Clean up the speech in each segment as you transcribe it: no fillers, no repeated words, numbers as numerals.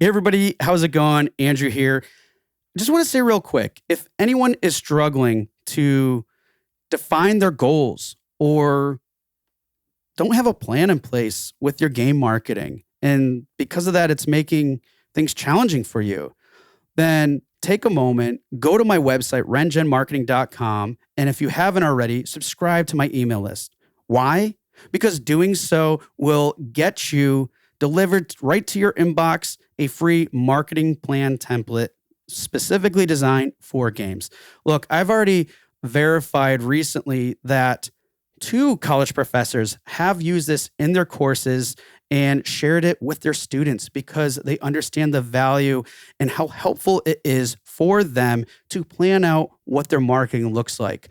Hey everybody, how's it going? Andrew here. I just want to say real quick, if anyone is struggling to define their goals or don't have a plan in place with your game marketing, and because of that, it's making things challenging for you, then take a moment, go to my website, rengenmarketing.com, and if you haven't already, subscribe to my email list. Why? Because doing so will get you delivered right to your inbox a free marketing plan template specifically designed for games. Look, I've already verified recently that 2 college professors have used this in their courses and shared it with their students because they understand the value and how helpful it is for them to plan out what their marketing looks like.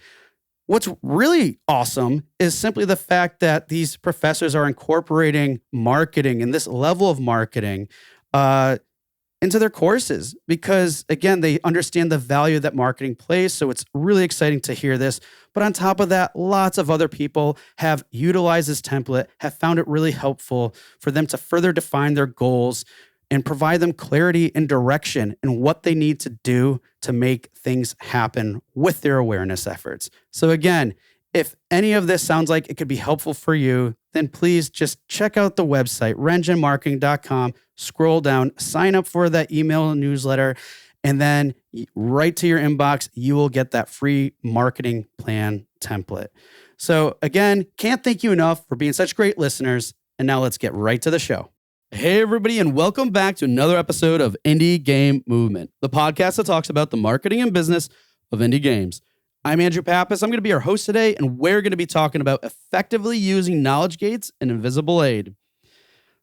What's really awesome is simply the fact that these professors are incorporating marketing and this level of marketing into their courses because, again, they understand the value that marketing plays. So it's really exciting to hear this. But on top of that, lots of other people have utilized this template, have found it really helpful for them to further define their goals and provide them clarity and direction in what they need to do to make things happen with their awareness efforts. So again, if any of this sounds like it could be helpful for you, then please just check out the website, rengenmarketing.com, scroll down, sign up for that email newsletter, and then right to your inbox, you will get that free marketing plan template. So again, can't thank you enough for being such great listeners. And now let's get right to the show. Hey, everybody, and welcome back to another episode of Indie Game Movement, the podcast that talks about the marketing and business of indie games. I'm Andrew Pappas. I'm going to be your host today, and we're going to be talking about effectively using knowledge gates and invisible aid.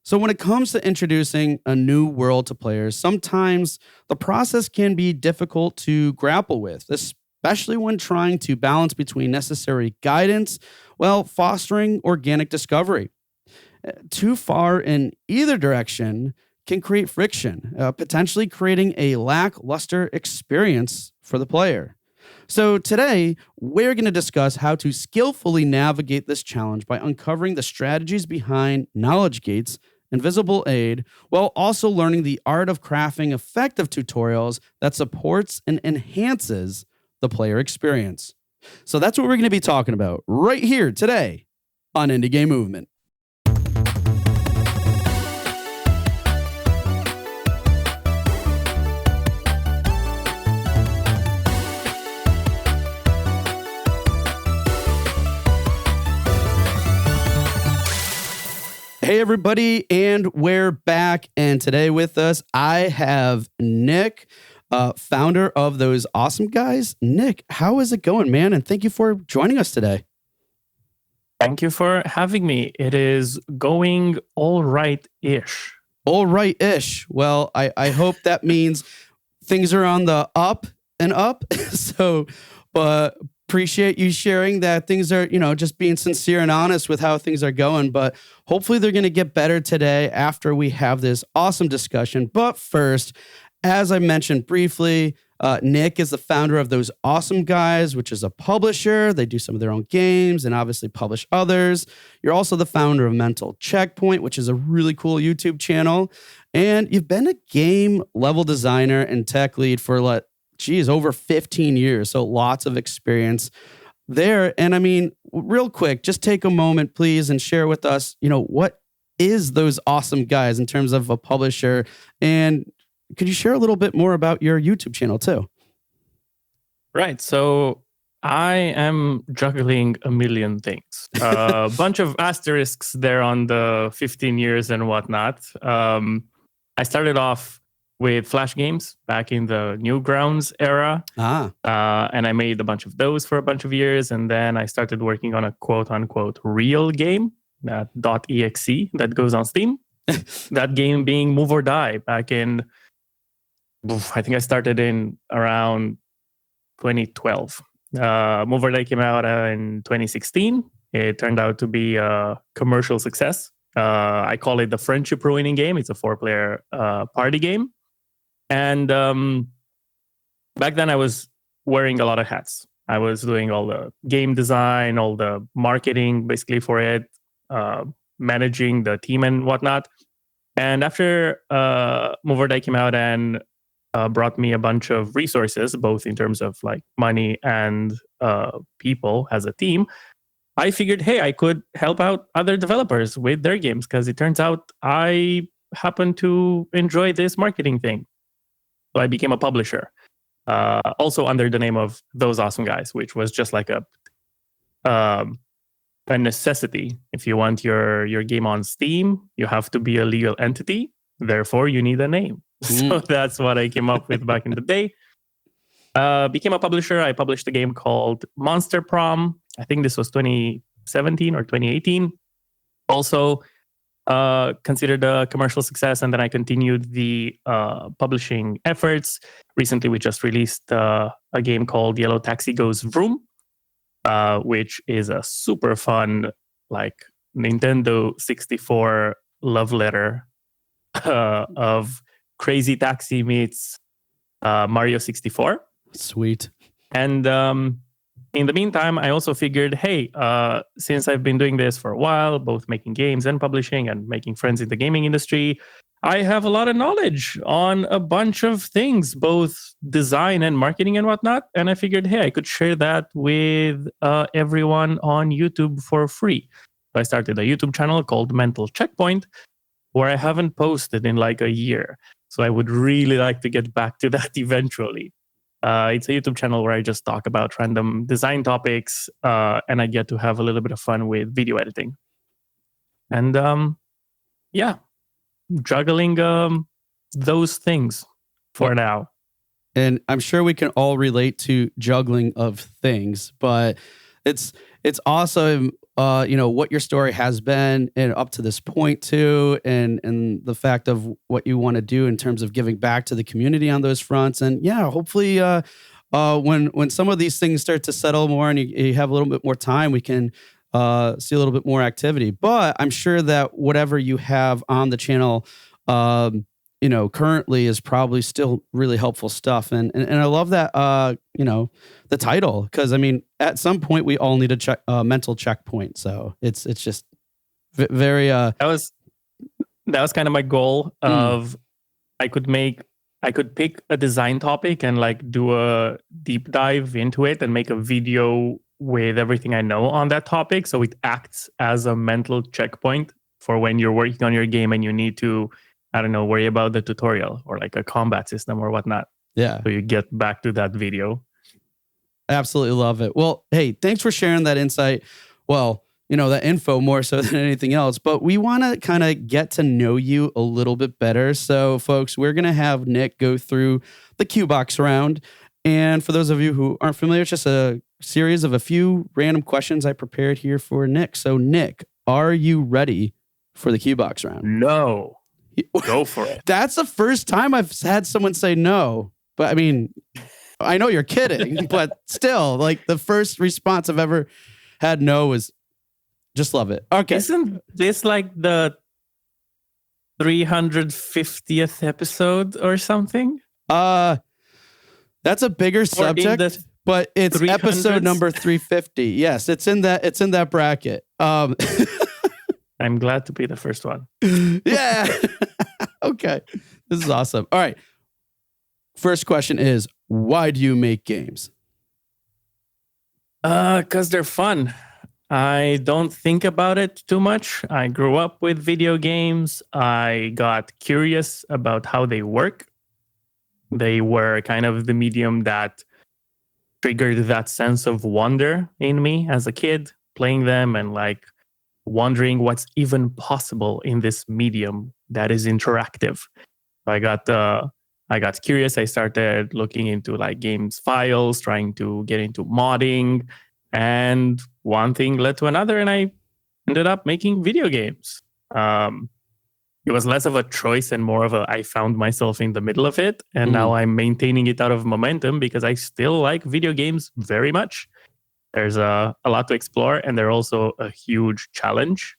So when it comes to introducing a new world to players, sometimes the process can be difficult to grapple with, especially when trying to balance between necessary guidance while fostering organic discovery. Too far in either direction can create friction, potentially creating a lackluster experience for the player. So today, we're going to discuss how to skillfully navigate this challenge by uncovering the strategies behind knowledge gates, invisible aid, while also learning the art of crafting effective tutorials that supports and enhances the player experience. So that's what we're going to be talking about right here today on Indie Game Movement. Hey, everybody, and we're back. And today with us, I have Nick, founder of Those Awesome Guys. Nick, how is it going, man? And thank you for joining us today. Thank you for having me. It is going all right-ish. All right-ish. Well, I hope that means things are on the up and up. But appreciate you sharing that things are, just being sincere and honest with how things are going. But hopefully they're going to get better today after we have this awesome discussion. But first, as I mentioned briefly, Nick is the founder of Those Awesome Guys, which is a publisher. They do some of their own games and obviously publish others. You're also the founder of Mental Checkpoint, which is a really cool YouTube channel. And you've been a game level designer and tech lead for over 15 years. So lots of experience there. And I mean, real quick, just take a moment, please, and share with us, what is Those Awesome Guys in terms of a publisher? And could you share a little bit more about your YouTube channel too? Right. So I am juggling a million things. A bunch of asterisks there on the 15 years and whatnot. I started off with Flash games back in the Newgrounds era. And I made a bunch of those for a bunch of years. And then I started working on a quote unquote real game, that .exe that goes on Steam. That game being Move or Die back in, I think I started in around 2012. Move or Die came out in 2016. It turned out to be a commercial success. I call it the friendship ruining game. It's a 4-player party game. And back then I was wearing a lot of hats. I was doing all the game design, all the marketing basically for it, managing the team and whatnot. And after Moverdie came out and brought me a bunch of resources, both in terms of like money and people as a team, I figured, hey, I could help out other developers with their games because it turns out I happen to enjoy this marketing thing. So I became a publisher, also under the name of Those Awesome Guys, which was just like a necessity. If you want your game on Steam, you have to be a legal entity. Therefore, you need a name. So that's what I came up with back in the day. Became a publisher. I published a game called Monster Prom. I think this was 2017 or 2018. Also considered a commercial success. And then I continued the publishing efforts. Recently, we just released a game called Yellow Taxi Goes Vroom, which is a super fun, like Nintendo 64 love letter of Crazy Taxi meets Mario 64. Sweet. And in the meantime, I also figured, hey, since I've been doing this for a while, both making games and publishing and making friends in the gaming industry, I have a lot of knowledge on a bunch of things, both design and marketing and whatnot. And I figured, hey, I could share that with everyone on YouTube for free. So I started a YouTube channel called Mental Checkpoint, where I haven't posted in like a year. So I would really like to get back to that eventually. It's a YouTube channel where I just talk about random design topics, and I get to have a little bit of fun with video editing. And juggling those things for now. And I'm sure we can all relate to juggling of things, but it's awesome, what your story has been and up to this point too, and the fact of what you want to do in terms of giving back to the community on those fronts. And yeah, hopefully when some of these things start to settle more and you have a little bit more time, we can see a little bit more activity. But I'm sure that whatever you have on the channel currently is probably still really helpful stuff. And I love that, the title, because I mean, at some point we all need a mental checkpoint. So it's just very, that was kind of my goal of, I could pick a design topic and like do a deep dive into it and make a video with everything I know on that topic. So it acts as a mental checkpoint for when you're working on your game and you need to, I don't know, worry about the tutorial or like a combat system or whatnot. Yeah. So you get back to that video. Absolutely love it. Well, hey, thanks for sharing that insight. Well, that info more so than anything else, but we want to kind of get to know you a little bit better. So folks, we're going to have Nick go through the cue box round. And for those of you who aren't familiar, it's just a series of a few random questions I prepared here for Nick. So Nick, are you ready for the cue box round? No. Go for it. That's the first time I've had someone say no. But I mean, I know you're kidding, but still, like the first response I've ever had no was just love it. Okay. Isn't this like the 350th episode or something? That's a bigger subject, but it's 300s? Episode number 350. Yes, it's in that bracket. I'm glad to be the first one. Yeah. Okay. This is awesome. All right. First question is, why do you make games? 'Cause they're fun. I don't think about it too much. I grew up with video games. I got curious about how they work. They were kind of the medium that triggered that sense of wonder in me as a kid, playing them and like wondering what's even possible in this medium that is interactive. I got curious. I started looking into like games files, trying to get into modding, and one thing led to another, and I ended up making video games. It was less of a choice and more of I found myself in the middle of it, and now I'm maintaining it out of momentum because I still like video games very much. There's a lot to explore, and they're also a huge challenge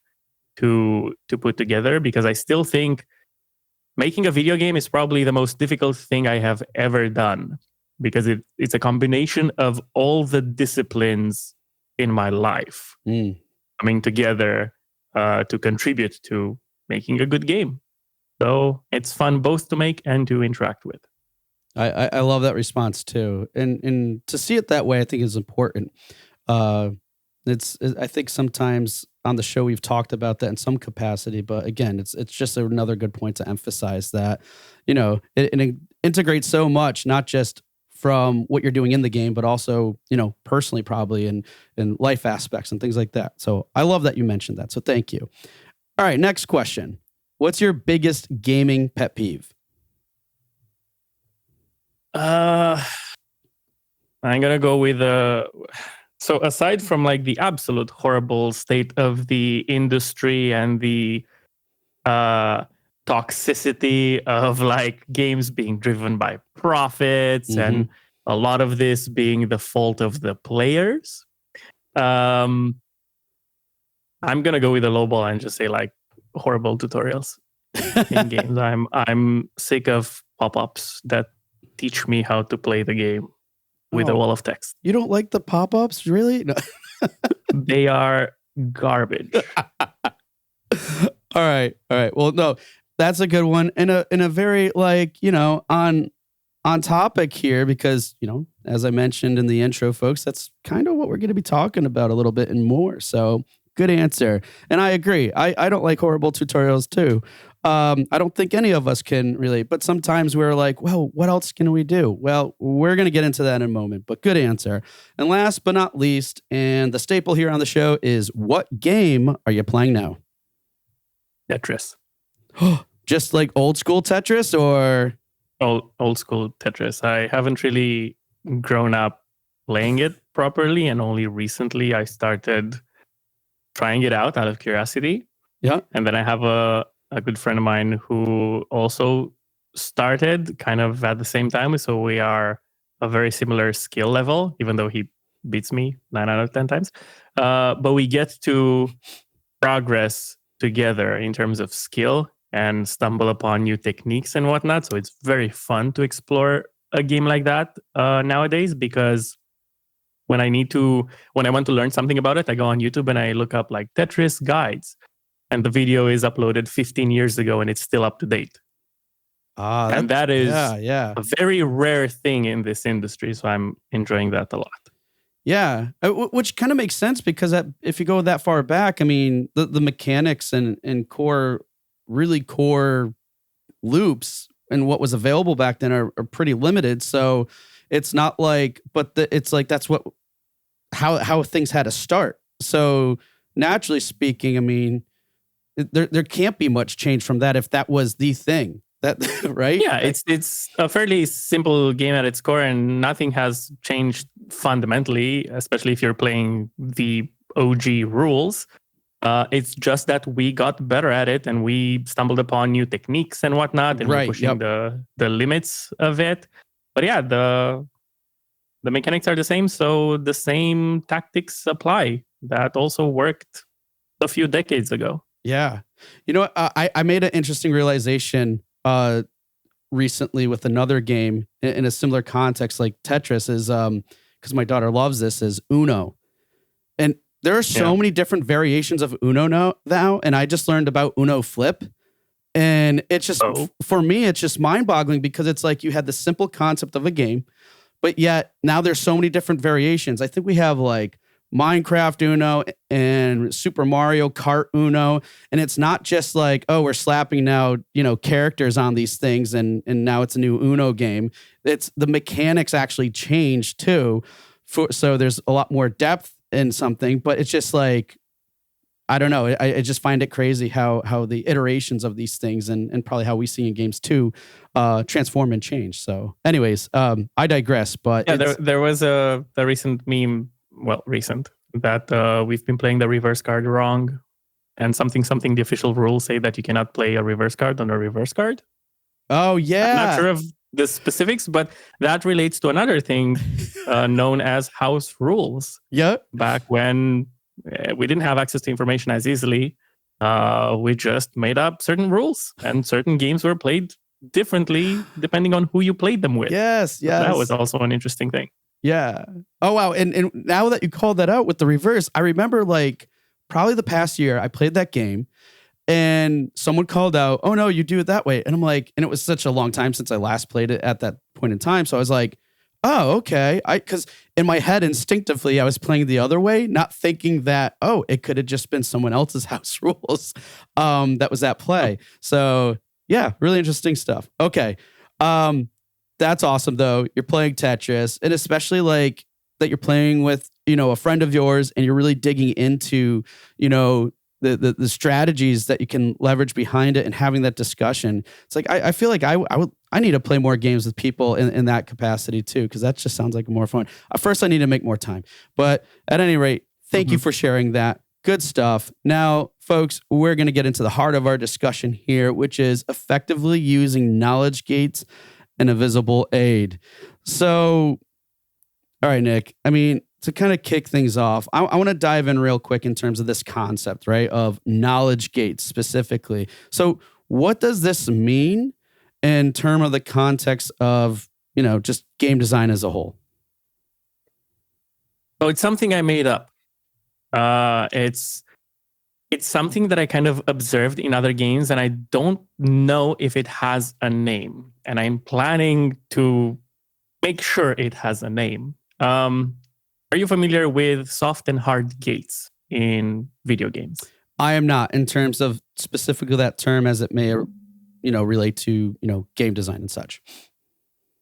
to put together because I still think making a video game is probably the most difficult thing I have ever done because it's a combination of all the disciplines in my life coming together to contribute to making a good game. So it's fun both to make and to interact with. I love that response too, and to see it that way, I think is important. Uh, I think sometimes on the show we've talked about that in some capacity, but again, it's just another good point to emphasize that, it integrates so much, not just from what you're doing in the game, but also, personally probably and life aspects and things like that. So I love that you mentioned that. So thank you. All right, next question. What's your biggest gaming pet peeve? I'm gonna go with so aside from like the absolute horrible state of the industry and the toxicity of like games being driven by profits and a lot of this being the fault of the players, I'm gonna go with a lowball and just say like horrible tutorials in games. I'm sick of pop-ups that teach me how to play the game with a wall of text. You don't like the pop-ups, really? No. They are garbage. All right. Well, no, that's a good one, and a very on topic here because as I mentioned in the intro, folks, that's kind of what we're going to be talking about a little bit and more. So good answer, and I agree. I don't like horrible tutorials too. I don't think any of us can really, but sometimes we're like, well, what else can we do? Well, we're going to get into that in a moment, but good answer. And last but not least, and the staple here on the show is, what game are you playing now? Tetris. Just like old school Tetris or? Old school Tetris. I haven't really grown up playing it properly, and only recently I started trying it out of curiosity. Yeah. And then I have a good friend of mine who also started kind of at the same time. So we are a very similar skill level, even though he beats me 9 out of 10 times. But we get to progress together in terms of skill and stumble upon new techniques and whatnot. So it's very fun to explore a game like that nowadays, because when I want to learn something about it, I go on YouTube and I look up like Tetris guides, and the video is uploaded 15 years ago and it's still up to date. And that is a very rare thing in this industry. So I'm enjoying that a lot. Yeah, which kind of makes sense because if you go that far back, I mean, the mechanics and core loops and what was available back then are pretty limited. So it's not like, it's like that's how things had to start. So naturally speaking, I mean, there can't be much change from that if that was the thing. That right? Yeah, it's a fairly simple game at its core, and nothing has changed fundamentally, especially if you're playing the OG rules. It's just that we got better at it, and we stumbled upon new techniques and whatnot, and we're pushing the limits of it. But yeah, the mechanics are the same, so the same tactics apply. That also worked a few decades ago. Yeah, I made an interesting realization recently with another game in a similar context like Tetris is because my daughter loves this, is Uno. And there are so many different variations of Uno now, and I just learned about Uno Flip. And it's just, for me, it's just mind-boggling because it's like you had the simple concept of a game, but yet now there's so many different variations. I think we have like Minecraft Uno and Super Mario Kart Uno, and it's not just like, oh, we're slapping now characters on these things and now it's a new Uno game. It's the mechanics actually change too, so there's a lot more depth in something. But it's just like, I don't know, I just find it crazy how the iterations of these things and probably how we see in games too transform and change. So anyways, I digress. But there was a recent meme. Well, recent, that we've been playing the reverse card wrong, and something the official rules say that you cannot play a reverse card on a reverse card. Oh yeah, I'm not sure of the specifics, but that relates to another thing known as house rules. Yeah, back when we didn't have access to information as easily, we just made up certain rules, and certain games were played differently depending on who you played them with. Yes. So that was also an interesting thing. Yeah. Oh, wow. And now that you called that out with the reverse, I remember like probably the past year I played that game And someone called out, "Oh no, you do it that way." And I'm like, and it was such a long time since I last played it at that point in time. So I was like, "Oh, okay." Because in my head, instinctively, I was playing the other way, not thinking that, oh, it could have just been someone else's house rules that was at play. So yeah, really interesting stuff. Okay. That's awesome though. You're playing Tetris, and especially like that you're playing with, a friend of yours, and you're really digging into, the strategies that you can leverage behind it and having that discussion. It's like, I feel like I need to play more games with people in that capacity too, because that just sounds like more fun. First, I need to make more time. But at any rate, thank you for sharing that. Good stuff. Now, folks, we're going to get into the heart of our discussion here, which is effectively using knowledge gates and a visible aid. So, all right, Nick, to kind of kick things off, I want to dive in real quick in terms of this concept, right, of knowledge gates specifically. So what does this mean in terms of the context of, just game design as a whole? So it's something I made up. It's something that I kind of observed in other games, and I don't know if it has a name. And I'm planning to make sure it has a name. Are you familiar with soft and hard gates in video games? I am not, in terms of specifically that term as it may, relate to, game design and such.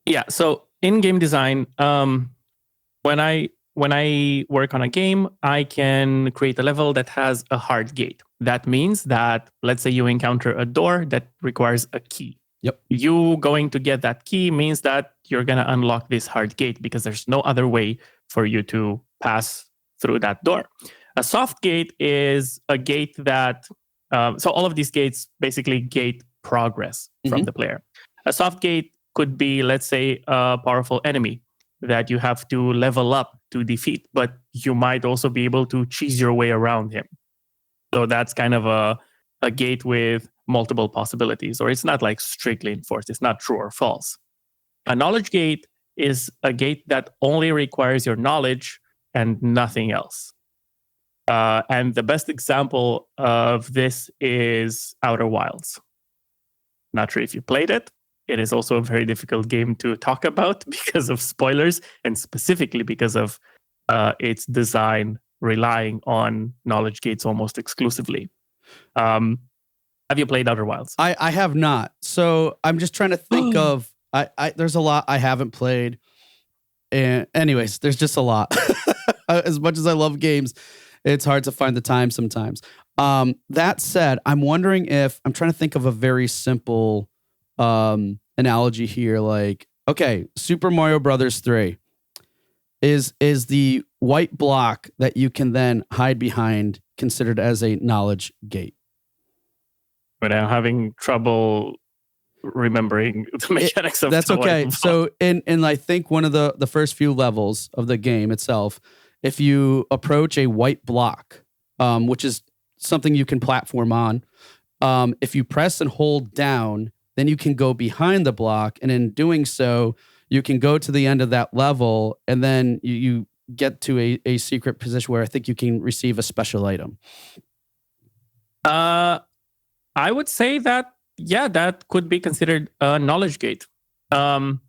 Yeah. So in game design, when I work on a game, I can create a level that has a hard gate. That means that, let's say you encounter a door that requires a key. Yep. You going to get that key means that you're going to unlock this hard gate because there's no other way for you to pass through that door. A soft gate is a gate that, so all of these gates basically gate progress from the player. A soft gate could be, let's say, a powerful enemy that you have to level up to defeat, but you might also be able to cheese your way around him. So that's kind of a gate with multiple possibilities, or it's not like strictly enforced. It's not true or false. A knowledge gate is a gate that only requires your knowledge and nothing else. And the best example of this is Outer Wilds. Not sure if you played it. It is also a very difficult game to talk about because of spoilers, and specifically because of its design relying on knowledge gates almost exclusively. Have you played Outer Wilds? I have not. So I'm just trying to think of, there's a lot I haven't played. And anyways, there's just a lot. As much as I love games, it's hard to find the time sometimes. That said, I'm wondering if, I'm trying to think of a very simple analogy here. Like, okay, Super Mario Brothers 3 is the white block that you can then hide behind considered as a knowledge gate? But I'm having trouble remembering the mechanics of that's okay. So in I think one of the first few levels of the game itself, if you approach a white block, which is something you can platform on, if you press and hold down, then you can go behind the block, and in doing so, you can go to the end of that level, and then you get to a secret position where I think you can receive a special item. I would say that, yeah, that could be considered a knowledge gate. But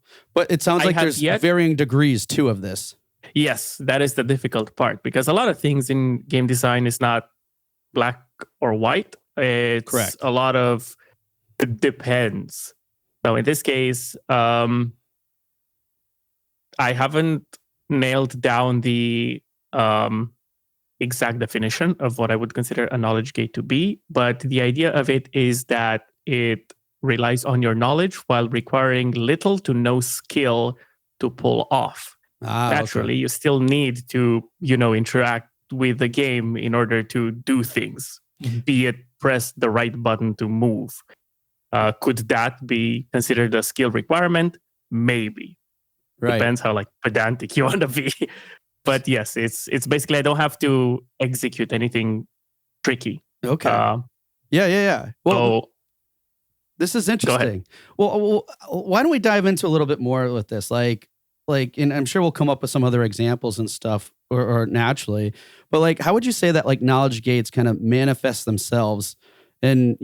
it sounds like there's varying degrees too of this. Yes, that is the difficult part, because a lot of things in game design is not black or white. It's correct. A lot of it depends. So in this case, I haven't nailed down the exact definition of what I would consider a knowledge gate to be, but the idea of it is that it relies on your knowledge while requiring little to no skill to pull off. Naturally, you still need to, interact with the game in order to do things, be it press the right button to move. Could that be considered a skill requirement? Maybe. Right. Depends how pedantic you want to be. But yes, it's basically I don't have to execute anything tricky. Okay. Yeah. Well, this is interesting. Well, why don't we dive into a little bit more with this? And I'm sure we'll come up with some other examples and stuff, or naturally. But how would you say that knowledge gates kind of manifest themselves in,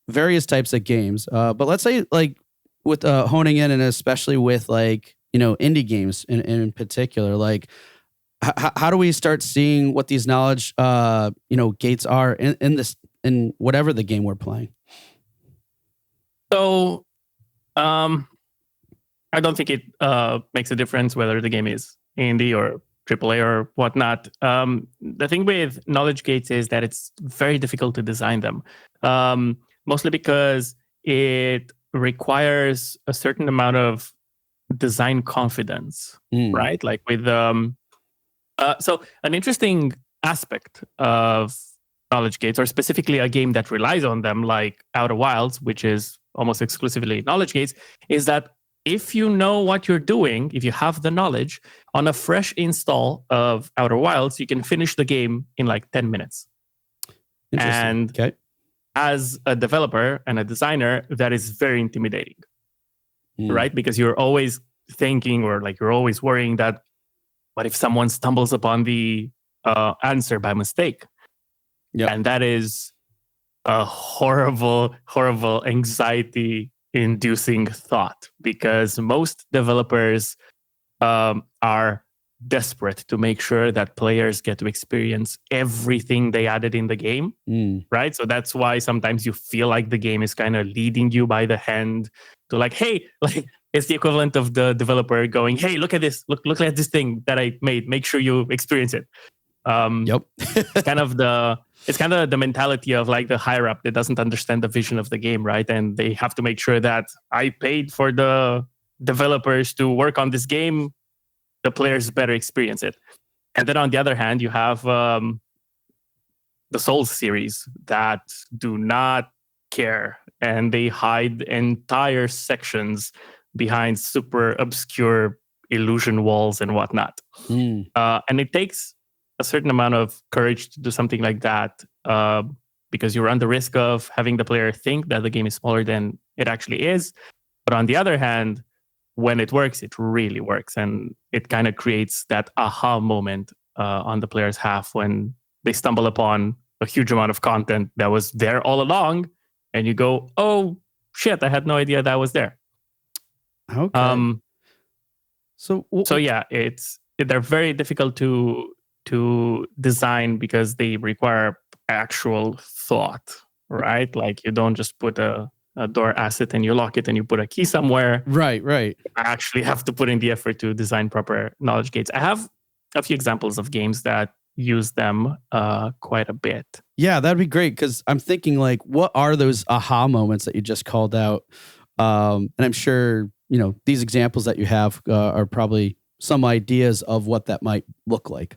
various types of games. But let's say like with honing in, and especially with like, indie games in particular, like how do we start seeing what these knowledge, gates are in whatever the game we're playing? So, I don't think it makes a difference whether the game is indie or AAA or whatnot. The thing with knowledge gates is that it's very difficult to design them, mostly because it requires a certain amount of design confidence, right? Like with so an interesting aspect of knowledge gates, or specifically a game that relies on them, like Outer Wilds, which is almost exclusively knowledge gates, is that if you know what you're doing, if you have the knowledge, on a fresh install of Outer Wilds, you can finish the game in like 10 minutes. And as a developer and a designer, that is very intimidating, right? Because you're always thinking, or like you're always worrying that what if someone stumbles upon the answer by mistake? Yeah. And that is a horrible, horrible anxiety-inducing thought, because most developers are desperate to make sure that players get to experience everything they added in the game, right? So that's why sometimes you feel like the game is kind of leading you by the hand to like, hey, like it's the equivalent of the developer going, hey, look at this, look at this thing that I made. Make sure you experience it. It's kind of the mentality of like the higher up that doesn't understand the vision of the game, right? And they have to make sure that I paid for the developers to work on this game, the players better experience it. And then on the other hand, you have the Souls series that do not care, and they hide entire sections behind super obscure illusion walls and whatnot. And it takes a certain amount of courage to do something like that, because you run the risk of having the player think that the game is smaller than it actually is. But on the other hand, when it works, it really works. And it kind of creates that aha moment on the player's half when they stumble upon a huge amount of content that was there all along. And you go, oh, shit, I had no idea that was there. Okay. So yeah, they're very difficult to design because they require actual thought, right? Like you don't just put a door asset and you lock it and you put a key somewhere. Right. I actually have to put in the effort to design proper knowledge gates. I have a few examples of games that use them quite a bit. Yeah, that'd be great, because I'm thinking like, what are those aha moments that you just called out? And I'm sure, these examples that you have are probably some ideas of what that might look like.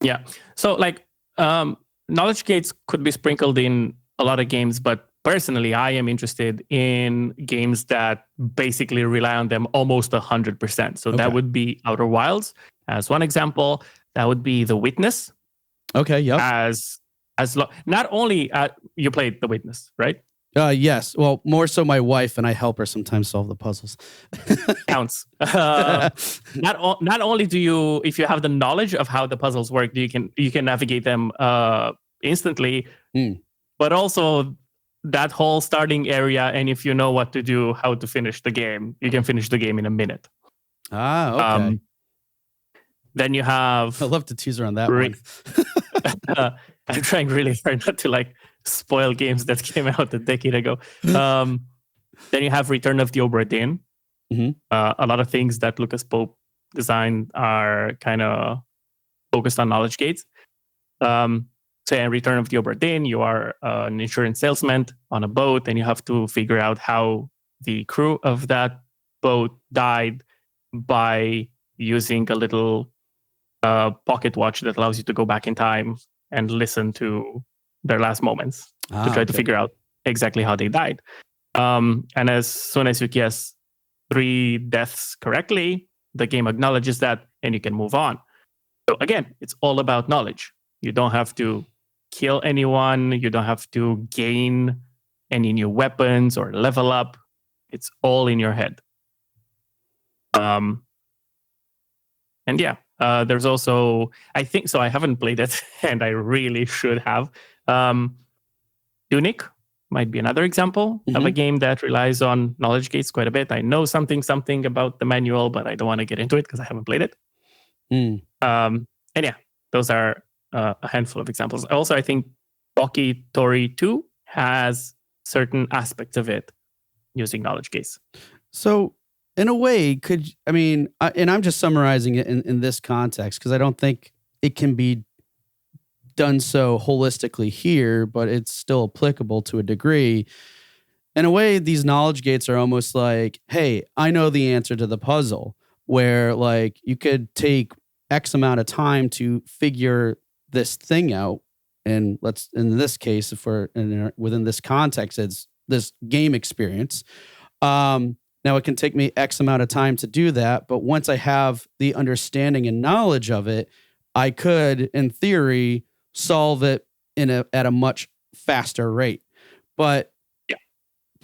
Yeah. So like knowledge gates could be sprinkled in a lot of games, but personally, I am interested in games that basically rely on them almost 100%. So that would be Outer Wilds as one example. That would be The Witness. Okay. Yep. Not only you played The Witness, right? Yes. Well, more so my wife, and I help her sometimes solve the puzzles. Counts. Not only do you, if you have the knowledge of how the puzzles work, you can navigate them instantly, but also that whole starting area, and if you know what to do, how to finish the game, you can finish the game in a minute. Okay. Then you have... I'd love to tease her on that one. I'm trying really hard not to like spoil games that came out a decade ago. Then you have Return of the Obra Dinn. A lot of things that Lucas Pope designed are kind of focused on knowledge gates. Say in Return of the Obra Dinn, you are an insurance salesman on a boat, and you have to figure out how the crew of that boat died by using a little pocket watch that allows you to go back in time and listen to their last moments to try to figure out exactly how they died. And as soon as you guess 3 deaths correctly, the game acknowledges that and you can move on. So again, it's all about knowledge. You don't have to kill anyone. You don't have to gain any new weapons or level up. It's all in your head. And yeah, there's also, I think, so I haven't played it and I really should have. Tunic, might be another example of a game that relies on knowledge gates quite a bit. I know something about the manual, but I don't want to get into it because I haven't played it. And yeah, those are a handful of examples. Also, I think Rocky Tori 2 has certain aspects of it using knowledge gates. So in a way, and I'm just summarizing it in this context because I don't think it can be done so holistically here, but it's still applicable to a degree. In a way, these knowledge gates are almost like, hey, I know the answer to the puzzle, where like you could take X amount of time to figure this thing out. And in this case, if we're within this context, it's this game experience. Now it can take me X amount of time to do that. But once I have the understanding and knowledge of it, I could, in theory, solve it at a much faster rate. But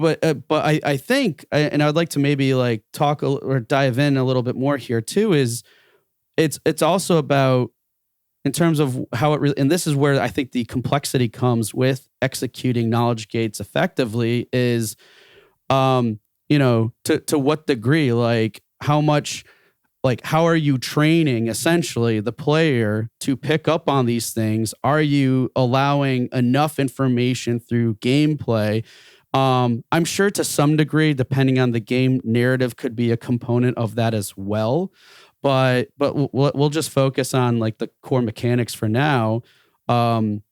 I think, and I'd like to maybe like talk or dive in a little bit more here too, is it's also about in terms of how it really, and this is where I think the complexity comes with executing knowledge gates effectively is, to what degree, like how much, like how are you training essentially the player to pick up on these things? Are you allowing enough information through gameplay? I'm sure to some degree, depending on the game, narrative could be a component of that as well. But we'll just focus on like the core mechanics for now,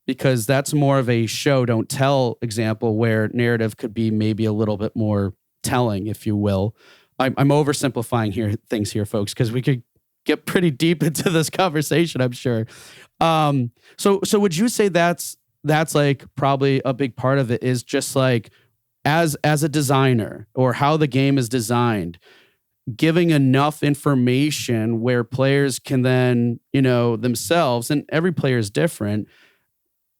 because that's more of a show don't tell example where narrative could be maybe a little bit more telling, if you will. I'm oversimplifying things here, folks, because we could get pretty deep into this conversation, I'm sure. So would you say that's like probably a big part of it is just like as a designer or how the game is designed, giving enough information where players can then, themselves, and every player is different,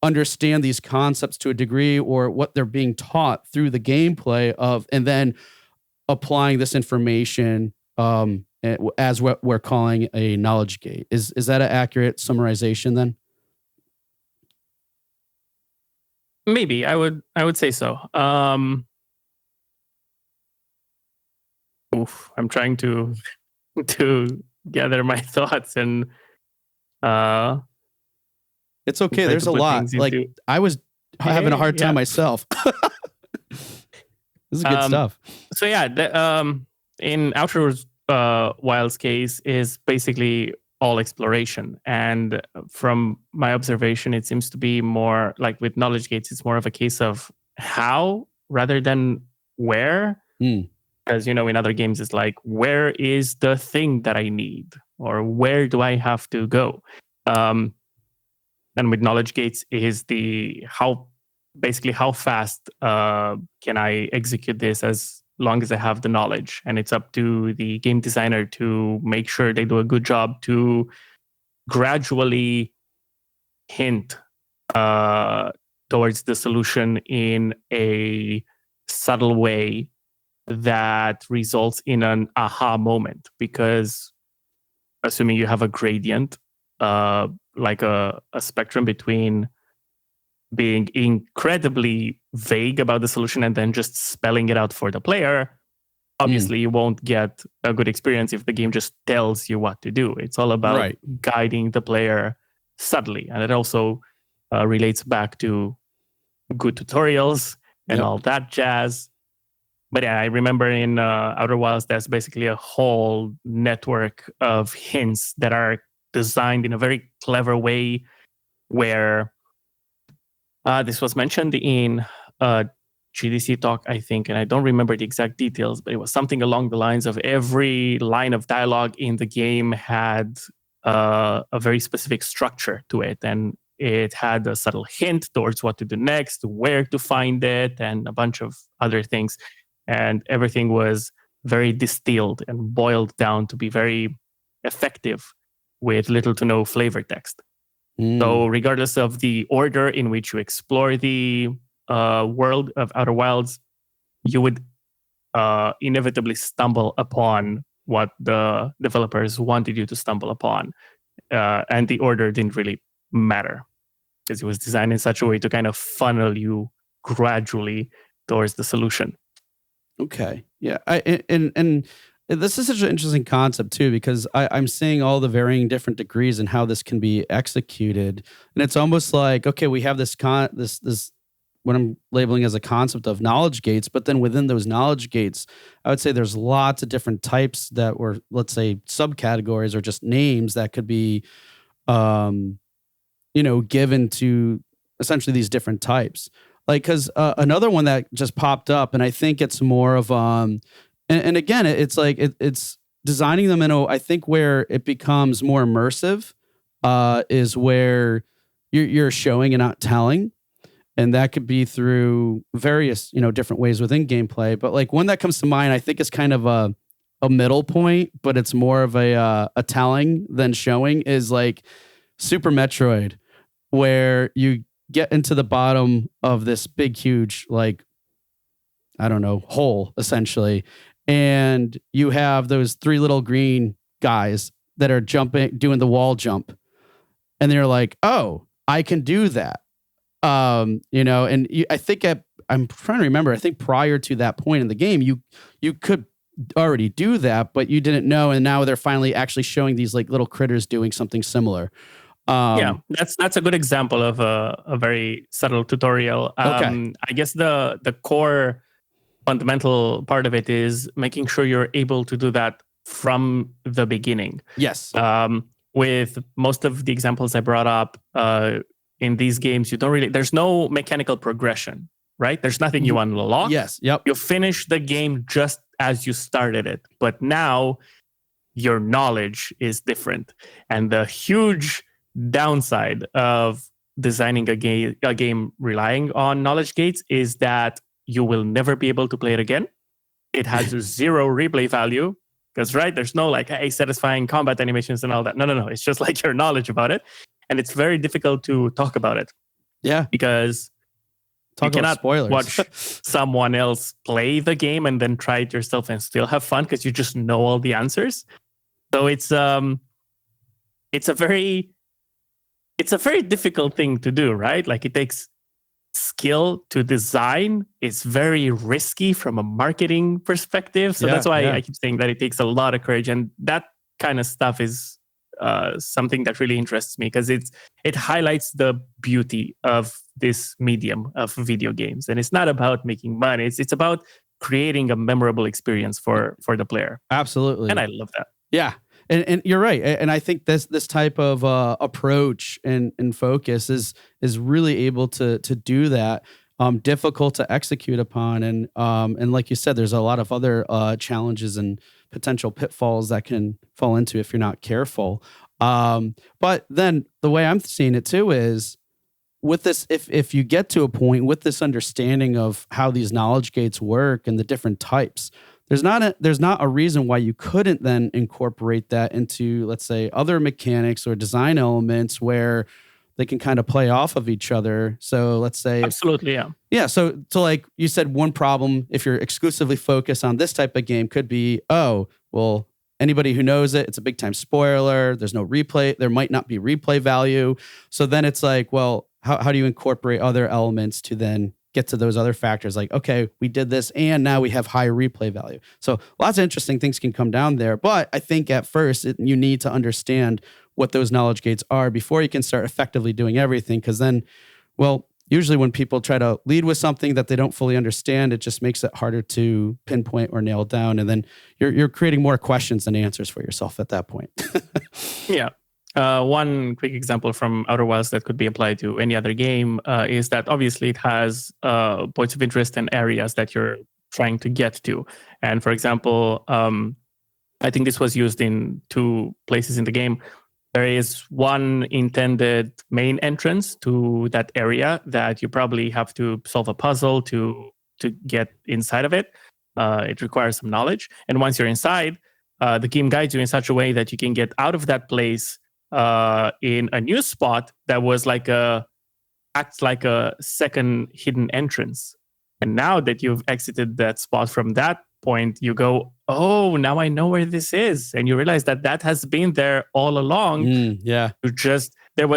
understand these concepts to a degree or what they're being taught through the gameplay of, and then applying this information as what we're calling a knowledge gate. Is that an accurate summarization then? Maybe I would say so. I'm trying to gather my thoughts and it's okay. There's a lot. Like I was having a hard time myself. This is good stuff. So yeah, in Outer Wilds case is basically all exploration, and from my observation, it seems to be more like with knowledge gates. It's more of a case of how rather than where. Because, in other games, it's like, where is the thing that I need? Or where do I have to go? And with knowledge gates is how fast can I execute this as long as I have the knowledge? And it's up to the game designer to make sure they do a good job to gradually hint towards the solution in a subtle way that results in an aha moment, because assuming you have a gradient, like a spectrum between being incredibly vague about the solution and then just spelling it out for the player, obviously you won't get a good experience if the game just tells you what to do. It's all about guiding the player subtly. And it also relates back to good tutorials and all that jazz. But yeah, I remember in Outer Wilds, there's basically a whole network of hints that are designed in a very clever way where this was mentioned in GDC talk, I think, and I don't remember the exact details, but it was something along the lines of every line of dialogue in the game had a very specific structure to it. And it had a subtle hint towards what to do next, where to find it, and a bunch of other things. And everything was very distilled and boiled down to be very effective with little to no flavor text. So regardless of the order in which you explore the world of Outer Wilds, you would inevitably stumble upon what the developers wanted you to stumble upon. And the order didn't really matter because it was designed in such a way to kind of funnel you gradually towards the solution. Okay. Yeah. And this is such an interesting concept too, because I'm seeing all the varying different degrees and how this can be executed. And it's almost like, okay, we have this what I'm labeling as a concept of knowledge gates, but then within those knowledge gates, I would say there's lots of different types that were, let's say, subcategories or just names that could be given to essentially these different types. Like, because another one that just popped up, and I think it's more of, and again, it's like, it's designing them in I think where it becomes more immersive is where you're showing and not telling. And that could be through various, different ways within gameplay. But like one that comes to mind, I think is kind of a middle point, but it's more of a telling than showing, is like Super Metroid, where you get into the bottom of this big, huge, like, I don't know, hole, essentially. And you have those 3 little green guys that are doing the wall jump. And they're like, oh, I can do that. I think I'm trying to remember, I think prior to that point in the game, you could already do that, but you didn't know. And now they're finally actually showing these like little critters doing something similar. That's a good example of a very subtle tutorial. Okay. I guess the core fundamental part of it is making sure you're able to do that from the beginning. Yes. With most of the examples I brought up in these games, there's no mechanical progression, right? There's nothing you unlock. Yes. Yep. You finish the game just as you started it. But now your knowledge is different. And the huge downside of designing a game relying on knowledge gates is that you will never be able to play it again. It has 0 replay value because, right, there's no like, hey, satisfying combat animations and all that. No. It's just like your knowledge about it. And it's very difficult to talk about it. Yeah. Because you cannot watch someone else play the game and then try it yourself and still have fun because you just know all the answers. So it's a very difficult thing to do, right? Like it takes skill to design. It's very risky from a marketing perspective. So that's why I keep saying that it takes a lot of courage. And that kind of stuff is something that really interests me because it highlights the beauty of this medium of video games. And it's not about making money. It's about creating a memorable experience for the player. Absolutely. And I love that. Yeah. And you're right. And I think this type of approach and focus is really able to do that. Difficult to execute upon. And like you said, there's a lot of other challenges and potential pitfalls that can fall into if you're not careful. But then the way I'm seeing it too is with this, if you get to a point with this understanding of how these knowledge gates work and the different types, there's not a reason why you couldn't then incorporate that into, let's say, other mechanics or design elements where they can kind of play off of each other. So let's say... Absolutely, yeah. Yeah, so like you said, one problem, if you're exclusively focused on this type of game, could be, oh, well, anybody who knows it, it's a big-time spoiler. There's no replay. There might not be replay value. So then it's like, well, how do you incorporate other elements to then get to those other factors? Like, okay, we did this, and now we have higher replay value. So lots of interesting things can come down there. But I think at first, you need to understand what those knowledge gates are before you can start effectively doing everything. Because then, well, usually when people try to lead with something that they don't fully understand, it just makes it harder to pinpoint or nail down. And then you're creating more questions than answers for yourself at that point. Yeah. One quick example from Outer Wilds that could be applied to any other game is that obviously it has points of interest and areas that you're trying to get to. And for example, I think this was used in 2 places in the game. There is one intended main entrance to that area that you probably have to solve a puzzle to get inside of it. It requires some knowledge. And once you're inside, the game guides you in such a way that you can get out of that place in a new spot that was acts like a second hidden entrance. And now that you've exited that spot from that point, you go, oh, now I know where this is. And you realize that has been there all along. Yeah. There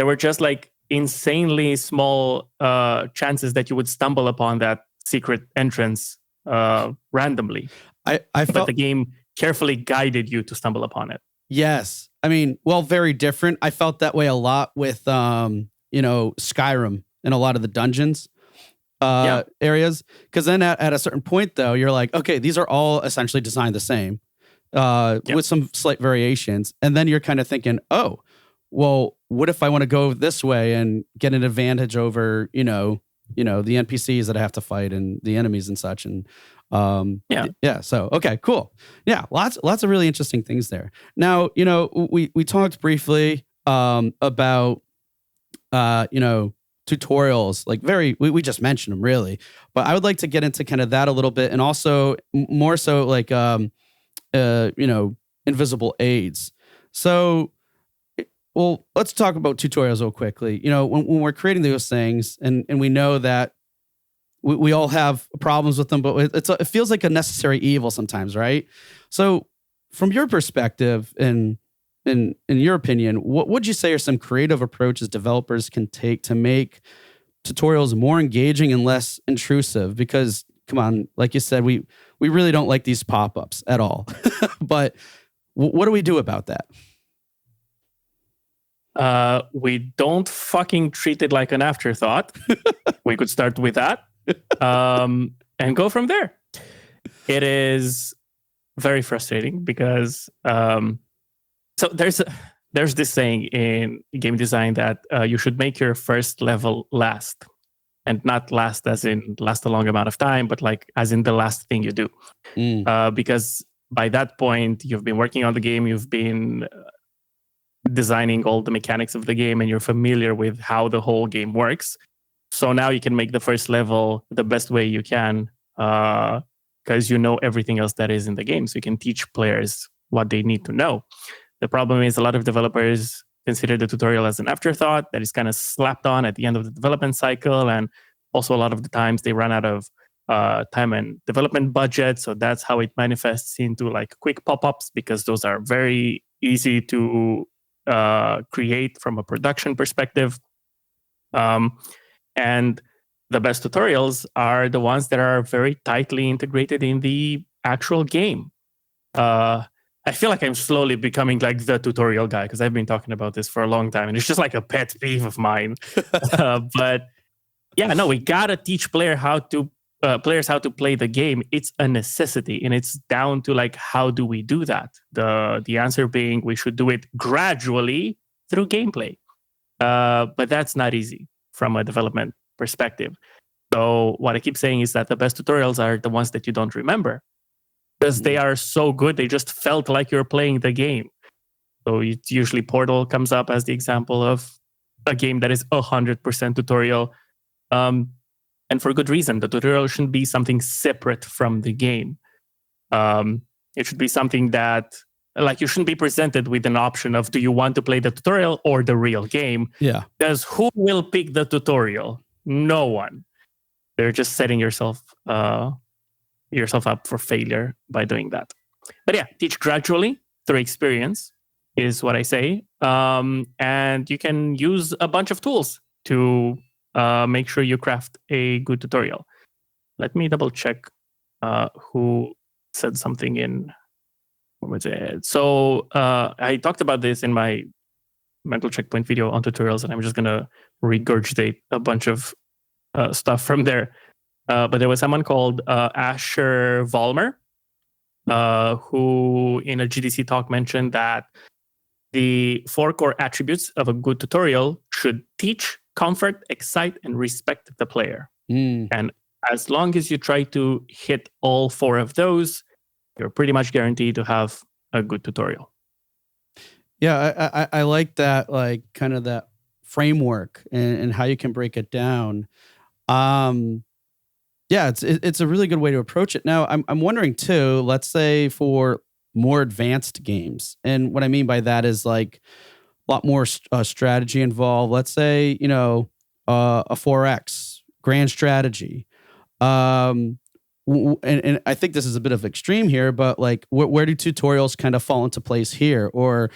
were just like insanely small chances that you would stumble upon that secret entrance randomly. I But felt the game carefully guided you to stumble upon it. yes. I mean, well, very different. I felt that way a lot with Skyrim and a lot of the dungeons areas. Because then at a certain point, though, you're like, okay, these are all essentially designed the same, with some slight variations. And then you're kind of thinking, oh, well, what if I want to go this way and get an advantage over, the NPCs that I have to fight and the enemies and such. And so okay, cool. Yeah, lots of really interesting things there. Now, we talked briefly about tutorials, like we just mentioned them really, but I would like to get into kind of that a little bit, and also more so like invisible aids. So, well, let's talk about tutorials real quickly. When we're creating those things, and we know that we all have problems with them, but it feels like a necessary evil sometimes, right? So, from your perspective, and in your opinion, what would you say are some creative approaches developers can take to make tutorials more engaging and less intrusive? Because, come on, like you said, we really don't like these pop-ups at all. But what do we do about that? We don't fucking treat it like an afterthought. We could start with that, and go from there. It is very frustrating because so there's this saying in game design that you should make your first level last, and not last as in last a long amount of time, but like as in the last thing you do, because by that point you've been working on the game, you've been designing all the mechanics of the game, and you're familiar with how the whole game works. So now you can make the first level the best way you can, because you know everything else that is in the game. So you can teach players what they need to know. The problem is a lot of developers consider the tutorial as an afterthought that is kind of slapped on at the end of the development cycle. And also a lot of the times they run out of time and development budget. So that's how it manifests into like quick pop-ups, because those are very easy to create from a production perspective. And the best tutorials are the ones that are very tightly integrated in the actual game. I feel like I'm slowly becoming like the tutorial guy, because I've been talking about this for a long time, and it's just like a pet peeve of mine. But yeah, no, we gotta teach players how to play the game. It's a necessity, and it's down to like, how do we do that? The answer being we should do it gradually through gameplay, but that's not easy from a development perspective. So what I keep saying is that the best tutorials are the ones that you don't remember, because they are so good. They just felt like you're playing the game. So usually Portal comes up as the example of a game that is 100% tutorial. And for good reason. The tutorial shouldn't be something separate from the game. It should be something that, like, you shouldn't be presented with an option of, do you want to play the tutorial or the real game? Yeah. Because who will pick the tutorial? No one. They're just setting yourself up for failure by doing that. But yeah, teach gradually through experience is what I say. And you can use a bunch of tools to make sure you craft a good tutorial. Let me double check who said something in. What was it? So I talked about this in my mental checkpoint video on tutorials, and I'm just gonna regurgitate a bunch of stuff from there. But there was someone called Asher Vollmer, who in a GDC talk mentioned that the 4 core attributes of a good tutorial should teach, comfort, excite, and respect the player. And as long as you try to hit all 4 of those, you're pretty much guaranteed to have a good tutorial. Yeah, I like that, like kind of that framework and how you can break it down. Yeah, it's a really good way to approach it. Now, I'm wondering too, let's say for more advanced games, and what I mean by that is like a lot more strategy involved. Let's say, a 4X grand strategy. And I think this is a bit of extreme here, but like where do tutorials kind of fall into place here? Or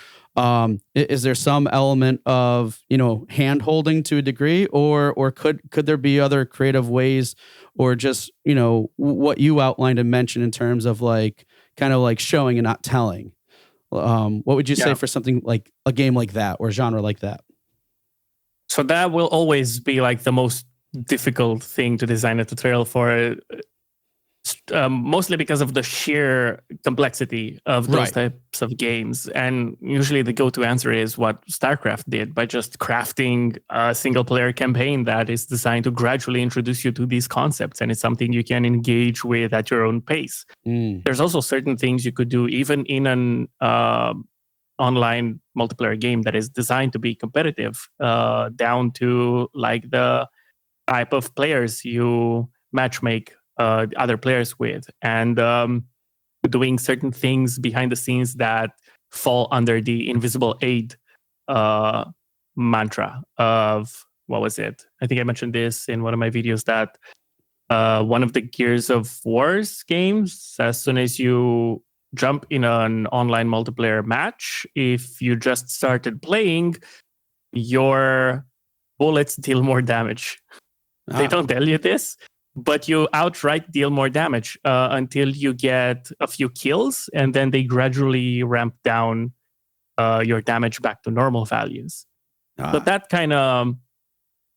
Is there some element of, hand holding to a degree, or could there be other creative ways, or just, what you outlined and mentioned in terms of like kind of like showing and not telling? What would you say for something like a game like that or a genre like that? So that will always be like the most difficult thing to design a tutorial for, mostly because of the sheer complexity of those types of games. And usually the go-to answer is what StarCraft did by just crafting a single-player campaign that is designed to gradually introduce you to these concepts. And it's something you can engage with at your own pace. There's also certain things you could do even in an online multiplayer game that is designed to be competitive, down to like the type of players you matchmake other players with, and doing certain things behind the scenes that fall under the invisible aid mantra of, what was it? I think I mentioned this in one of my videos, that one of the Gears of War's games, as soon as you jump in an online multiplayer match, if you just started playing, your bullets deal more damage. They don't tell you this, but you outright deal more damage until you get a few kills, and then they gradually ramp down your damage back to normal values. So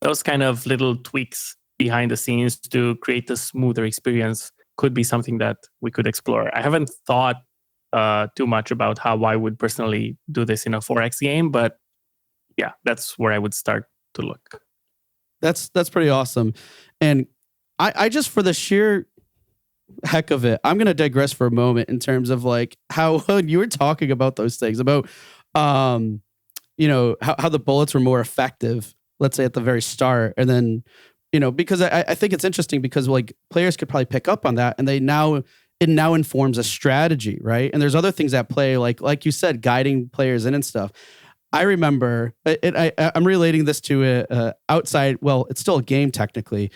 those kind of little tweaks behind the scenes to create a smoother experience could be something that we could explore. I haven't thought too much about how I would personally do this in a 4X game, but yeah, that's where I would start to look. That's pretty awesome. And I just, for the sheer heck of it, I'm going to digress for a moment in terms of like how you were talking about those things about, how the bullets were more effective, let's say at the very start. And then, because I think it's interesting because like players could probably pick up on that, and it now informs a strategy, right? And there's other things at play, like you said, guiding players in and stuff. I remember, I'm relating this to outside, well, it's still a game technically,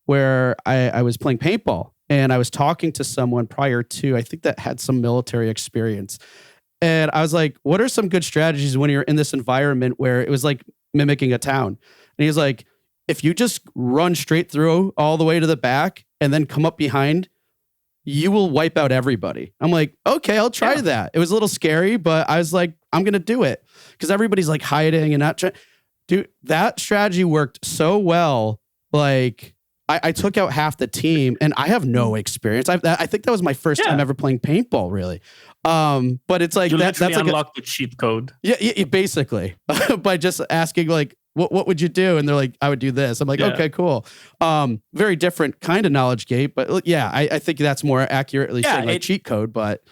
where I was playing paintball, and I was talking to someone prior to, I think, that had some military experience. And I was like, what are some good strategies when you're in this environment where it was like mimicking a town? And he was like, if you just run straight through all the way to the back and then come up behind, you will wipe out everybody. I'm like, okay, I'll try that. It was a little scary, but I was like, I'm going to do it because everybody's like hiding and not trying. Dude, that strategy worked so well. Like I took out half the team, and I have no experience. I think that was my first time ever playing paintball, really. But it's like that's like unlocked the cheat code. Yeah, basically by just asking like, what would you do? And they're like, I would do this. I'm like, okay, cool. Very different kind of knowledge gate, but yeah, I think that's more accurately saying like cheat code. But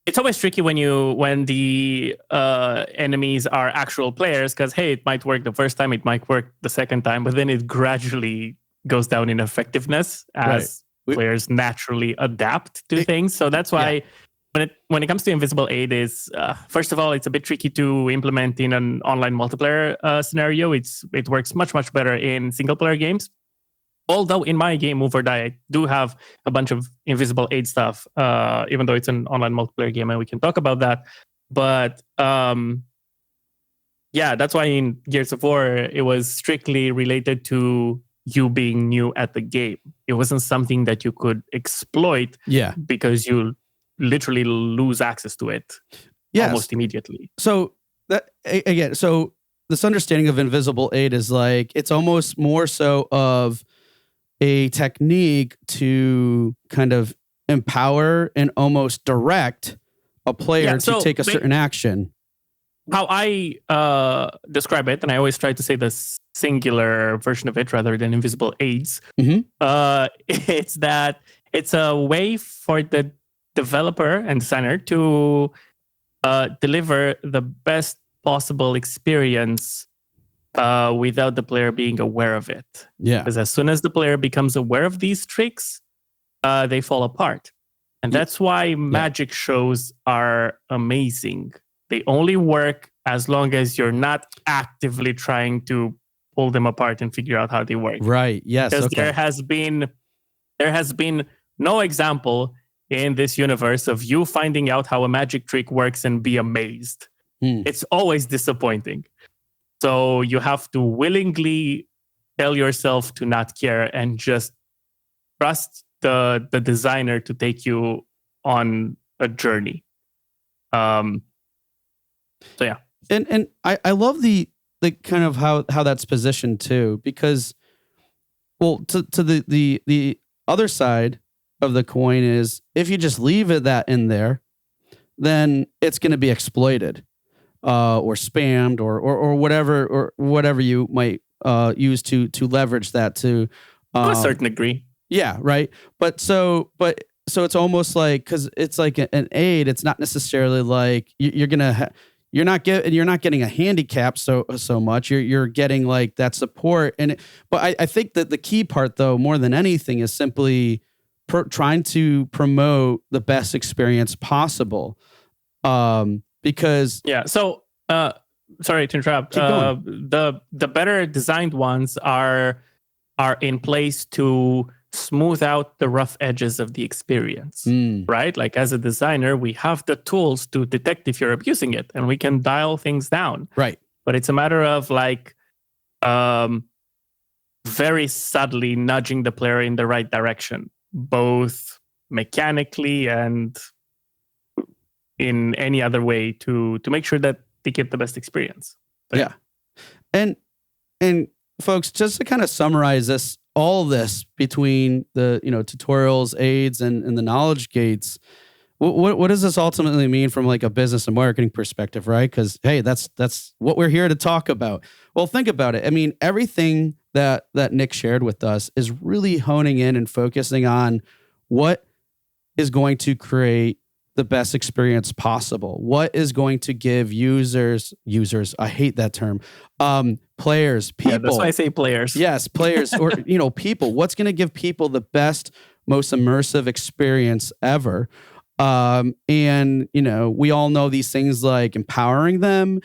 it's always tricky when the enemies are actual players, because hey, it might work the first time, it might work the second time, but then it gradually goes down in effectiveness as players naturally adapt to things. So that's why when it comes to invisible aid, is first of all, it's a bit tricky to implement in an online multiplayer scenario. It works much better in single player games. Although in my game Move or Die, I do have a bunch of invisible aid stuff, even though it's an online multiplayer game, and we can talk about that. But that's why in Gears of War it was strictly related to you being new at the game. It wasn't something that you could exploit, because you literally lose access to it almost immediately. So that again, so this understanding of invisible aid is like, it's almost more so of a technique to kind of empower and almost direct a player to take a certain action. How I describe it, and I always try to say the singular version of it rather than invisible aids, it's that it's a way for the developer and designer to deliver the best possible experience without the player being aware of it. Yeah. Because as soon as the player becomes aware of these tricks, they fall apart. And that's why magic shows are amazing. They only work as long as you're not actively trying to pull them apart and figure out how they work. Right. Yes. Because there has been no example in this universe of you finding out how a magic trick works and be amazed. it's always disappointing. So you have to willingly tell yourself to not care and just trust the designer to take you on a journey. So yeah. And I love the kind of how that's positioned too, because well, to the other side of the coin is if you just leave it that in there, then it's going to be exploited, or spammed, or whatever you might use to leverage that to a certain degree. Yeah, right. But so it's almost like, because it's like an aid. It's not necessarily like you're not getting a handicap so much. You're getting like that support. But I think that the key part, though, more than anything, is simply trying to promote the best experience possible. Because So sorry to interrupt. The better designed ones are in place to smooth out the rough edges of the experience, right? Like as a designer, we have the tools to detect if you're abusing it, and we can dial things down. Right. But it's a matter of like very subtly nudging the player in the right direction, both mechanically and in any other way to make sure that they get the best experience. But yeah. And folks, just to kind of summarize all this between the tutorials, aids, and the knowledge gates, what does this ultimately mean from like a business and marketing perspective, right? Because hey, that's what we're here to talk about. Well, think about it. I mean, everything that Nick shared with us is really honing in and focusing on what is going to create the best experience possible. What is going to give users, I hate that term, players, people. Yeah, that's why I say players. Yes, players or, people. What's going to give people the best, most immersive experience ever? And, we all know these things like empowering them,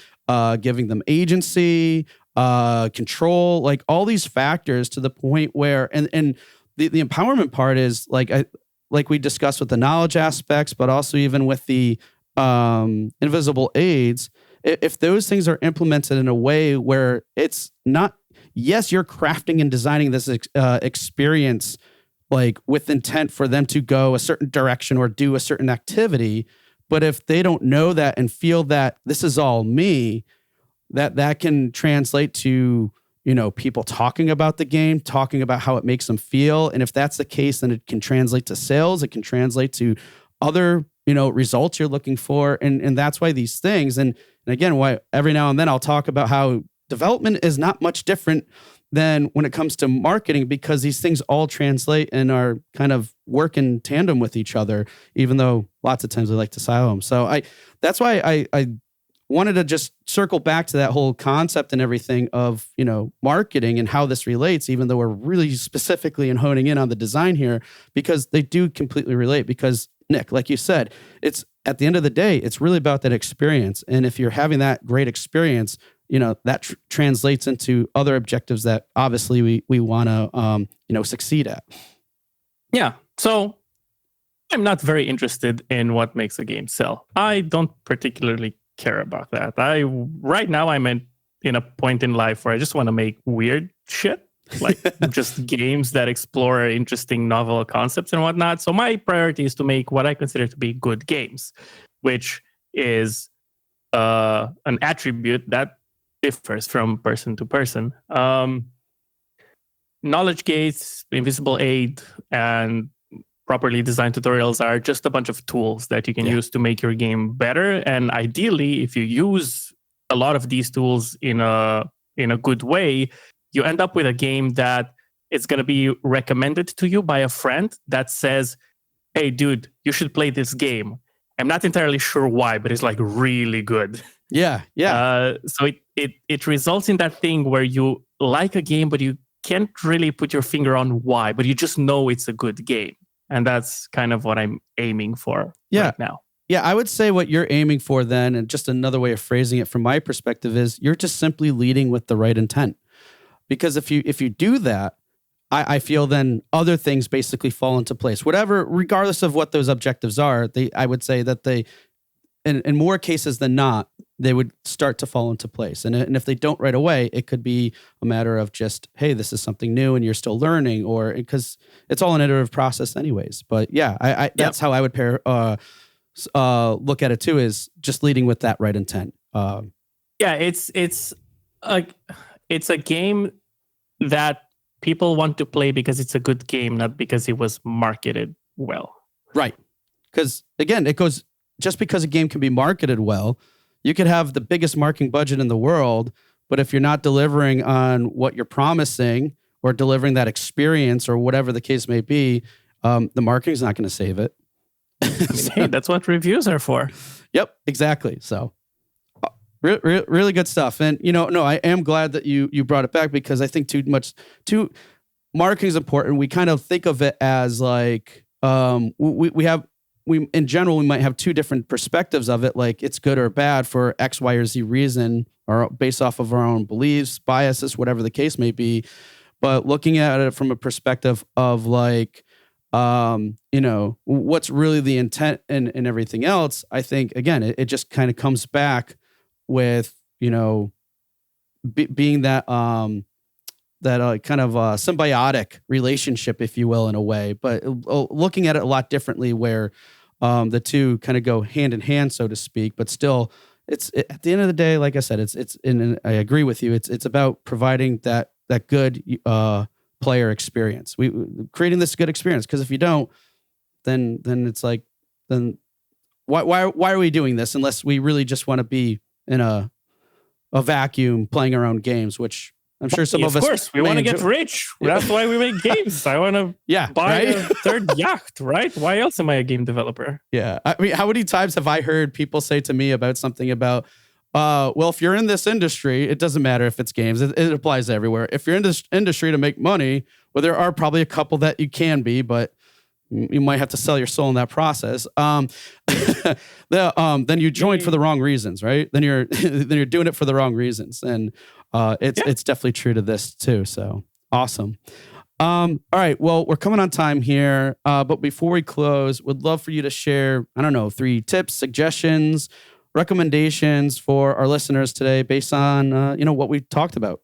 giving them agency, control, like all these factors to the point where, and the empowerment part is like we discussed with the knowledge aspects, but also even with the invisible aids, if those things are implemented in a way where it's not, yes, you're crafting and designing this experience like with intent for them to go a certain direction or do a certain activity, but if they don't know that and feel that this is all me, that can translate to people talking about the game, talking about how it makes them feel. And if that's the case, then it can translate to sales. It can translate to other, results you're looking for. And that's why these things, and again, why every now and then I'll talk about how development is not much different than when it comes to marketing, because these things all translate and are kind of work in tandem with each other, even though lots of times we like to silo them. So that's why I wanted to just circle back to that whole concept and everything of, marketing and how this relates, even though we're really specifically and honing in on the design here, because they do completely relate. Because Nick, like you said, it's at the end of the day, it's really about that experience. And if you're having that great experience, that translates into other objectives that obviously we want to, succeed at. Yeah. So I'm not very interested in what makes a game sell. I don't particularly care about that. Right now I'm in a point in life where I just want to make weird shit, like just games that explore interesting novel concepts and whatnot. So my priority is to make what I consider to be good games, which is an attribute that differs from person to person. Knowledge gates, invisible aid, and properly designed tutorials are just a bunch of tools that you can use to make your game better. And ideally, if you use a lot of these tools in a good way, you end up with a game that it's going to be recommended to you by a friend that says, hey, dude, you should play this game. I'm not entirely sure why, but it's like really good. Yeah. So it results in that thing where you like a game, but you can't really put your finger on why, but you just know it's a good game. And that's kind of what I'm aiming for right now. Yeah, I would say what you're aiming for then, and just another way of phrasing it from my perspective, is you're just simply leading with the right intent. Because if you do that, I feel then other things basically fall into place. Whatever, regardless of what those objectives are, I would say that they, in more cases than not, they would start to fall into place. And if they don't right away, it could be a matter of just, hey, this is something new and you're still learning, or because it's all an iterative process anyways. But yeah, I that's how I would look at it too, is just leading with that right intent. It's a game that people want to play because it's a good game, not because it was marketed well. Right. Because again, it goes, just because a game can be marketed well, you could have the biggest marketing budget in the world, but if you're not delivering on what you're promising or delivering that experience or whatever the case may be, the marketing's not going to save it. Hey, that's what reviews are for. Yep, exactly. So really good stuff. And, I am glad that you brought it back, because I think marketing is important. We kind of think of it as like, we in general, we might have two different perspectives of it, like it's good or bad for X, Y, or Z reason, or based off of our own beliefs, biases, whatever the case may be. But looking at it from a perspective of like, what's really the intent and everything else, I think, again, it just kind of comes back with, being that kind of symbiotic relationship, if you will, in a way, but looking at it a lot differently, where the two kind of go hand in hand, so to speak. But still, it's at the end of the day, like I said, and I agree with you. It's about providing that good player experience. We creating this good experience, because if you don't, then it's like, then why are we doing this unless we really just want to be in a vacuum playing our own games, which I'm sure some of us. Of course, we want to get rich. That's why we make games. I want to buy a third yacht, right? Why else am I a game developer? Yeah. I mean, how many times have I heard people say to me about something about, well, if you're in this industry, it doesn't matter if it's games. It applies everywhere. If you're in this industry to make money, well, there are probably a couple that you can be, but you might have to sell your soul in that process. Then you joined for the wrong reasons, right? Then you're doing it for the wrong reasons, and it's definitely true to this too. So awesome. All right, well, we're coming on time here, but before we close, would love for you to share, 3 tips, suggestions, recommendations for our listeners today, based on what we talked about.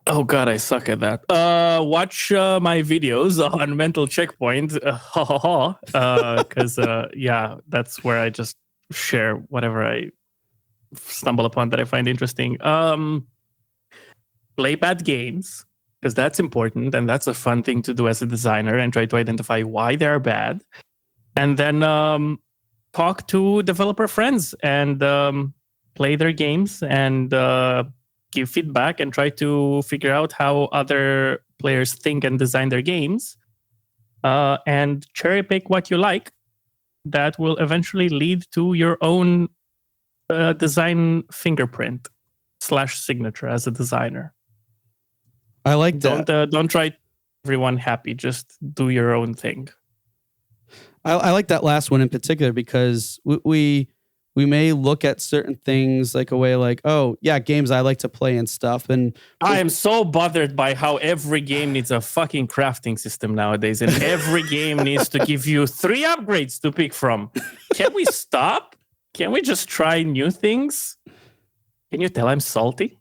Oh God, I suck at that. Watch my videos on Mental Checkpoint, because that's where I just share whatever I stumble upon that I find interesting. Play bad games, because that's important, and that's a fun thing to do as a designer, and try to identify why they're bad, and then talk to developer friends and play their games and give feedback and try to figure out how other players think and design their games, and cherry pick what you like. That will eventually lead to your own design fingerprint / signature as a designer. I like that. Don't try everyone happy. Just do your own thing. I like that last one in particular, because we may look at certain things like a way like, oh yeah, games I like to play and stuff. And I am so bothered by how every game needs a fucking crafting system nowadays, and every game needs to give you 3 upgrades to pick from. Can we stop? Can we just try new things? Can you tell I'm salty?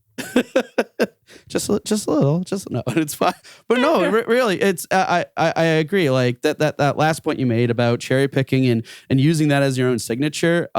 just a little, no, it's fine. But no, really, it's I agree. Like that last point you made about cherry picking and using that as your own signature.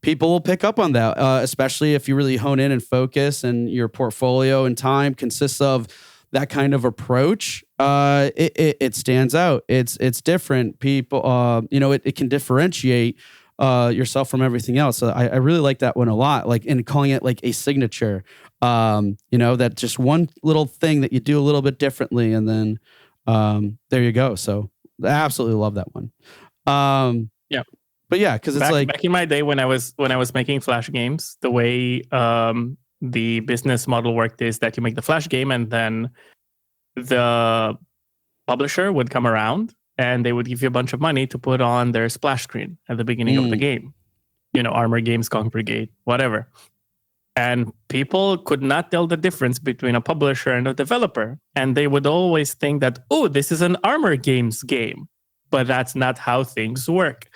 People will pick up on that, especially if you really hone in and focus, and your portfolio and time consists of that kind of approach. It stands out. It's different. People, it can differentiate yourself from everything else. So I really like that one a lot. Like, and calling it like a signature. That just one little thing that you do a little bit differently, and then there you go. So I absolutely love that one. Yeah. But yeah, because it's back in my day when I was making Flash games, the way the business model worked is that you make the Flash game, and then the publisher would come around and they would give you a bunch of money to put on their splash screen at the beginning of the game. Armor Games, Kong Brigade, whatever. And people could not tell the difference between a publisher and a developer. And they would always think that, oh, this is an Armor Games game. But that's not how things work.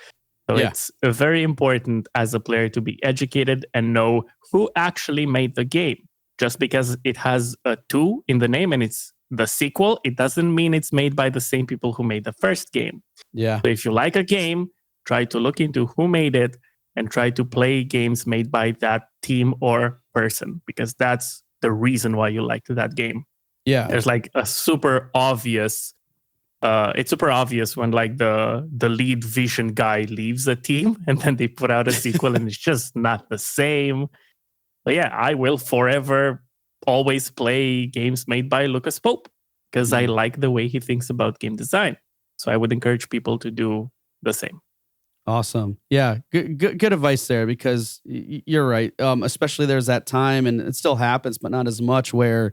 So Yeah. it's very important as a player to be educated and know who actually made the game. Just because it has a 2 in the name and it's the sequel, it doesn't mean it's made by the same people who made the first game. Yeah. So if you like a game, try to look into who made it and try to play games made by that team or person, because that's the reason why you liked that game. Yeah. There's like a super obvious, it's super obvious when like the lead vision guy leaves a team and then they put out a sequel and it's just not the same. But yeah, I will forever always play games made by Lucas Pope because I like the way he thinks about game design. So I would encourage people to do the same. Awesome. Yeah. Good advice there, because you're right. Especially there's that time, and it still happens, but not as much, where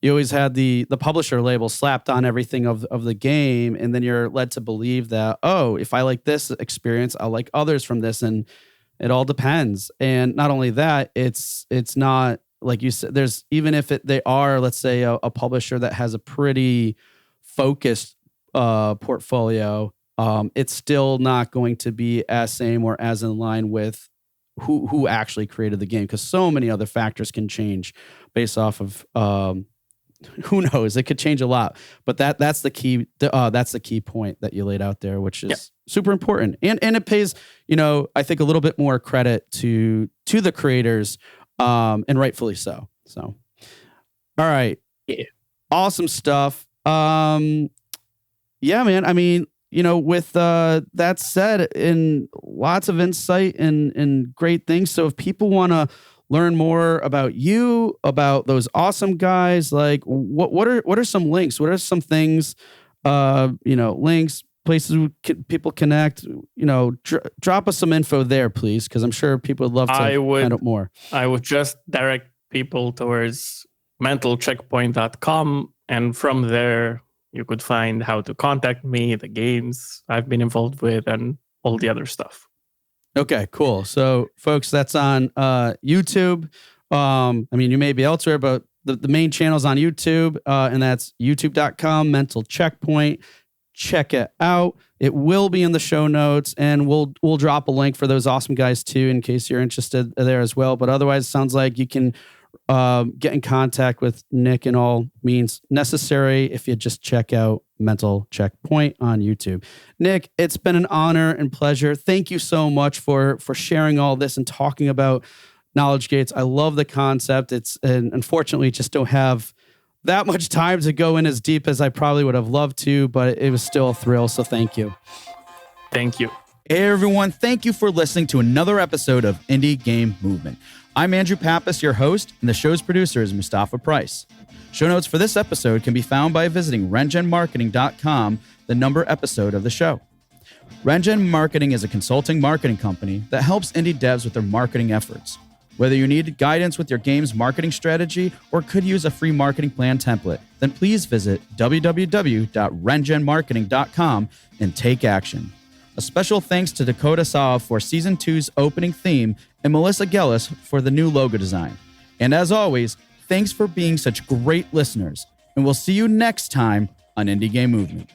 you always had the publisher label slapped on everything of the game. And then you're led to believe that, oh, if I like this experience, I'll like others from this. And it all depends. And not only that, it's not like you said, there's, even if they are, let's say a publisher that has a pretty focused portfolio, it's still not going to be as same or as in line with who actually created the game, because so many other factors can change based off of who knows. It could change a lot, but that's the key. That's the key point that you laid out there, which is super important, and it pays, I think, a little bit more credit to the creators, and rightfully so. So, all right, awesome stuff. Yeah, man. I mean, with that said, and lots of insight and great things. So if people want to learn more about you, about those awesome guys, like what are some links? What are some things, links, places people connect, drop us some info there, please. Cause I'm sure people would love to find out more. I would just direct people towards mentalcheckpoint.com. And from there, you could find how to contact me, the games I've been involved with, and all the other stuff. Okay, cool. So, folks, that's on YouTube. I mean, you may be elsewhere, but the main channel's on YouTube, and that's youtube.com, Mental Checkpoint. Check it out. It will be in the show notes, and we'll drop a link for those awesome guys too, in case you're interested there as well. But otherwise, it sounds like you can get in contact with Nick in all means necessary if you just check out Mental Checkpoint on YouTube. Nick, it's been an honor and pleasure. Thank you so much for sharing all this and talking about knowledge gates. I love the concept. And unfortunately just don't have that much time to go in as deep as I probably would have loved to, but it was still a thrill. So thank you. Thank you. Hey everyone, thank you for listening to another episode of Indie Game Movement. I'm Andrew Pappas, your host, and the show's producer is Mustafa Price. Show notes for this episode can be found by visiting rengenmarketing.com, the number episode of the show. Rengen Marketing is a consulting marketing company that helps indie devs with their marketing efforts. Whether you need guidance with your game's marketing strategy or could use a free marketing plan template, then please visit www.rengenmarketing.com and take action. A special thanks to Dakota Saw for Season 2's opening theme and Melissa Gellis for the new logo design. And as always, thanks for being such great listeners, and we'll see you next time on Indie Game Movement.